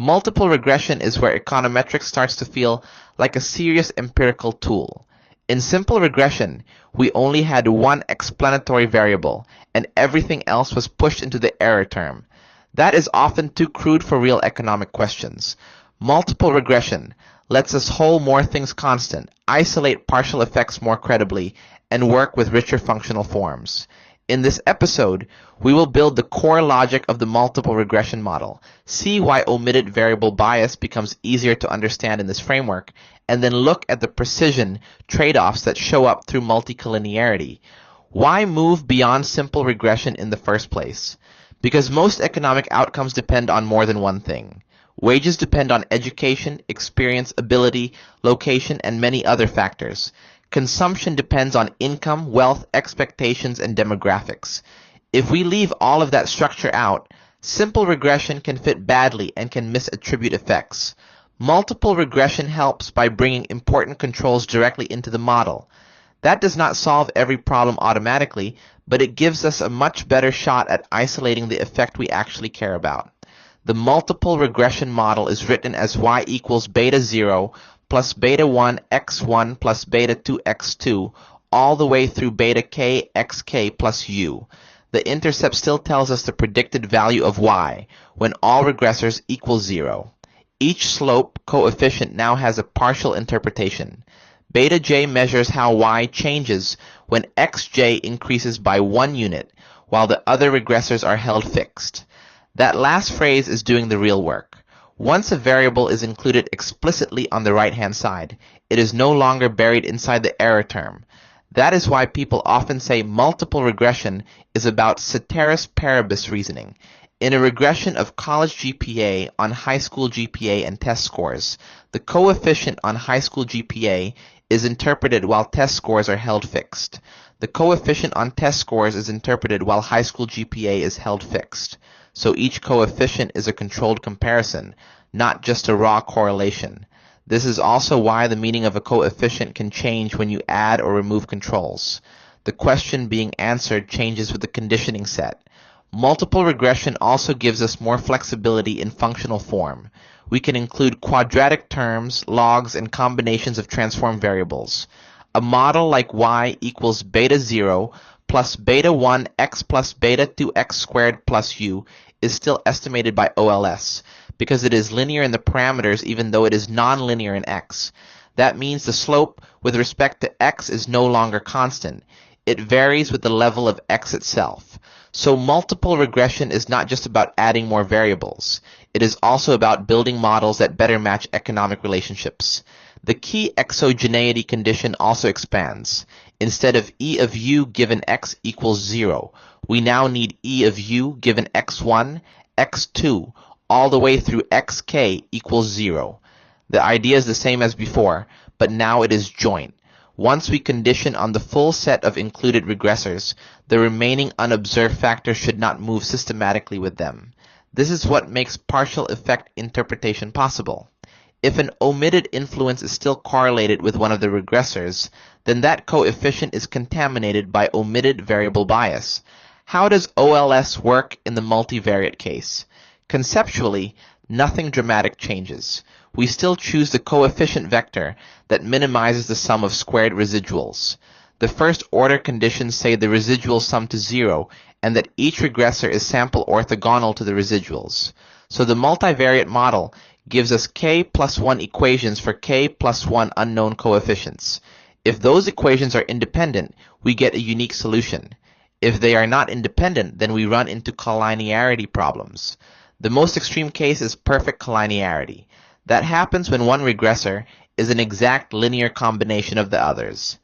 Multiple regression is where econometrics starts to feel like a serious empirical tool. In simple regression, we only had one explanatory variable, and everything else was pushed into the error term. That is often too crude for real economic questions. Multiple regression lets us hold more things constant, isolate partial effects more credibly, and work with richer functional forms. In this episode, we will build the core logic of the multiple regression model, see why omitted variable bias becomes easier to understand in this framework, and then look at the precision trade-offs that show up through multicollinearity. Why move beyond simple regression in the first place? Because most economic outcomes depend on more than one thing. Wages depend on education, experience, ability, location, and many other factors. Consumption depends on income, wealth, expectations, and demographics. If we leave all of that structure out, simple regression can fit badly and can misattribute effects. Multiple regression helps by bringing important controls directly into the model. That does not solve every problem automatically, but it gives us a much better shot at isolating the effect we actually care about. The multiple regression model is written as y equals beta 0 plus beta 1 x1 plus beta 2 x2 all the way through beta k xk plus u. The intercept still tells us the predicted value of y when all regressors equal 0. Each slope coefficient now has a partial interpretation. Beta j measures how y changes when xj increases by 1 unit, while the other regressors are held fixed. That last phrase is doing the real work. Once a variable is included explicitly on the right-hand side, it is no longer buried inside the error term. That is why people often say multiple regression is about ceteris paribus reasoning. In a regression of college GPA on high school GPA and test scores, the coefficient on high school GPA is interpreted while test scores are held fixed. The coefficient on test scores is interpreted while high school GPA is held fixed. So each coefficient is a controlled comparison, not just a raw correlation. This is also why the meaning of a coefficient can change when you add or remove controls. The question being answered changes with the conditioning set. Multiple regression also gives us more flexibility in functional form. We can include quadratic terms, logs, and combinations of transform variables. A model like y equals beta 0 plus beta 1 x plus beta 2x squared plus u is still estimated by OLS, because it is linear in the parameters even though it is nonlinear in x. That means the slope with respect to x is no longer constant. It varies with the level of x itself. So multiple regression is not just about adding more variables. It is also about building models that better match economic relationships. The key exogeneity condition also expands. Instead of e of u given x equals 0, we now need e of u given x1, x2, all the way through xk equals 0. The idea is the same as before, but now it is joint. Once we condition on the full set of included regressors, the remaining unobserved factors should not move systematically with them. This is what makes partial effect interpretation possible. If an omitted influence is still correlated with one of the regressors, then that coefficient is contaminated by omitted variable bias. How does OLS work in the multivariate case? Conceptually, nothing dramatic changes. We still choose the coefficient vector that minimizes the sum of squared residuals. The first order conditions say the residuals sum to 0 and that each regressor is sample orthogonal to the residuals. So the multivariate model gives us k plus 1 equations for k plus 1 unknown coefficients. If those equations are independent, we get a unique solution. If they are not independent, then we run into collinearity problems. The most extreme case is perfect collinearity. That happens when one regressor is an exact linear combination of the others.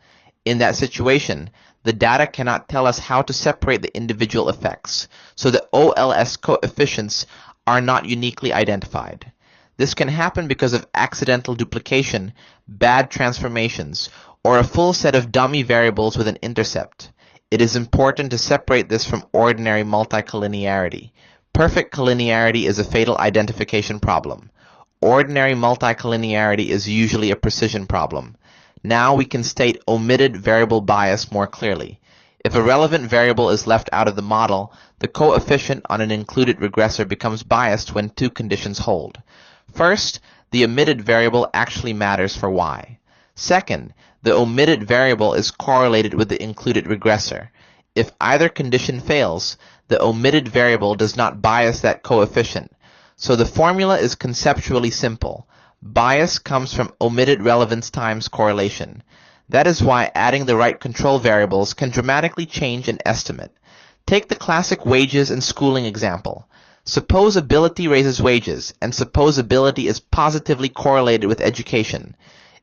In that situation, the data cannot tell us how to separate the individual effects, so the OLS coefficients are not uniquely identified. This can happen because of accidental duplication, bad transformations, or a full set of dummy variables with an intercept. It is important to separate this from ordinary multicollinearity. Perfect collinearity is a fatal identification problem. Ordinary multicollinearity is usually a precision problem. Now we can state omitted variable bias more clearly. If a relevant variable is left out of the model, the coefficient on an included regressor becomes biased when two conditions hold. First, the omitted variable actually matters for y. Second, the omitted variable is correlated with the included regressor. If either condition fails, the omitted variable does not bias that coefficient. So the formula is conceptually simple. Bias comes from omitted relevance times correlation. That is why adding the right control variables can dramatically change an estimate. Take the classic wages and schooling example. Suppose ability raises wages, and suppose ability is positively correlated with education.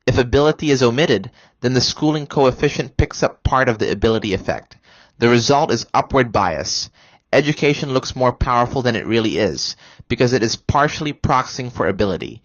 If ability is omitted, then the schooling coefficient picks up part of the ability effect. The result is upward bias. Education looks more powerful than it really is, because it is partially proxying for ability.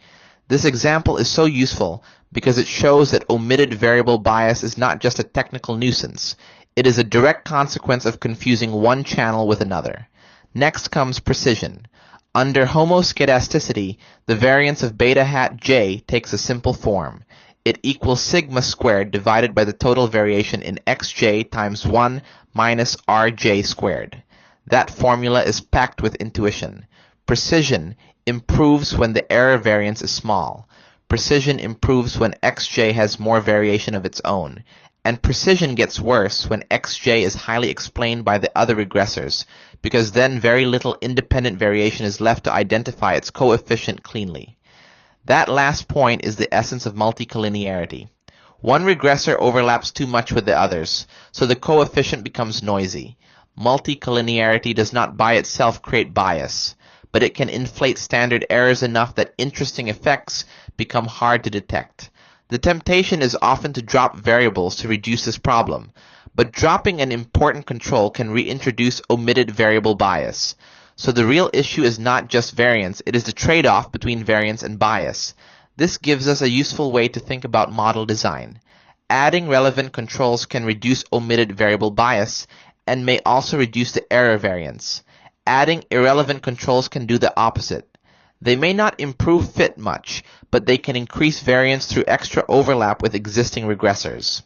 This example is so useful because it shows that omitted variable bias is not just a technical nuisance. It is a direct consequence of confusing one channel with another. Next comes precision. Under homoscedasticity, the variance of beta hat j takes a simple form. It equals sigma squared divided by the total variation in xj times 1 minus rj squared. That formula is packed with intuition. Precision improves when the error variance is small. Precision improves when xj has more variation of its own. And precision gets worse when xj is highly explained by the other regressors, because then very little independent variation is left to identify its coefficient cleanly. That last point is the essence of multicollinearity. One regressor overlaps too much with the others, so the coefficient becomes noisy. Multicollinearity does not by itself create bias, but it can inflate standard errors enough that interesting effects become hard to detect. The temptation is often to drop variables to reduce this problem, but dropping an important control can reintroduce omitted variable bias. So the real issue is not just variance, it is the trade-off between variance and bias. This gives us a useful way to think about model design. Adding relevant controls can reduce omitted variable bias and may also reduce the error variance. Adding irrelevant controls can do the opposite. They may not improve fit much, but they can increase variance through extra overlap with existing regressors.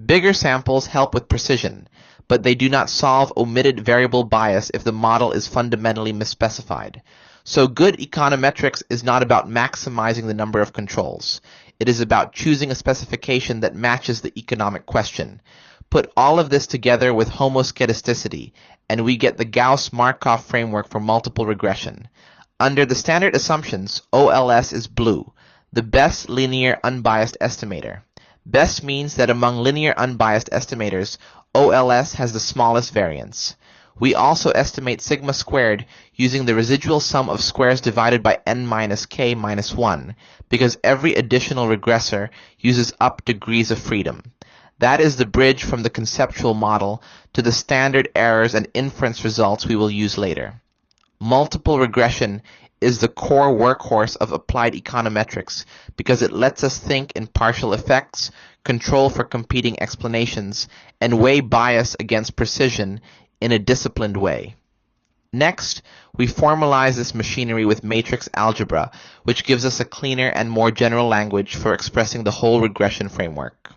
Bigger samples help with precision, but they do not solve omitted variable bias if the model is fundamentally misspecified. So good econometrics is not about maximizing the number of controls. It is about choosing a specification that matches the economic question. Put all of this together with homoscedasticity, and we get the Gauss-Markov framework for multiple regression. Under the standard assumptions, OLS is blue, the best linear unbiased estimator. Best means that among linear unbiased estimators, OLS has the smallest variance. We also estimate sigma squared using the residual sum of squares divided by n minus k minus 1, because every additional regressor uses up degrees of freedom. That is the bridge from the conceptual model to the standard errors and inference results we will use later. Multiple regression is the core workhorse of applied econometrics because it lets us think in partial effects, control for competing explanations, and weigh bias against precision in a disciplined way. Next, we formalize this machinery with matrix algebra, which gives us a cleaner and more general language for expressing the whole regression framework.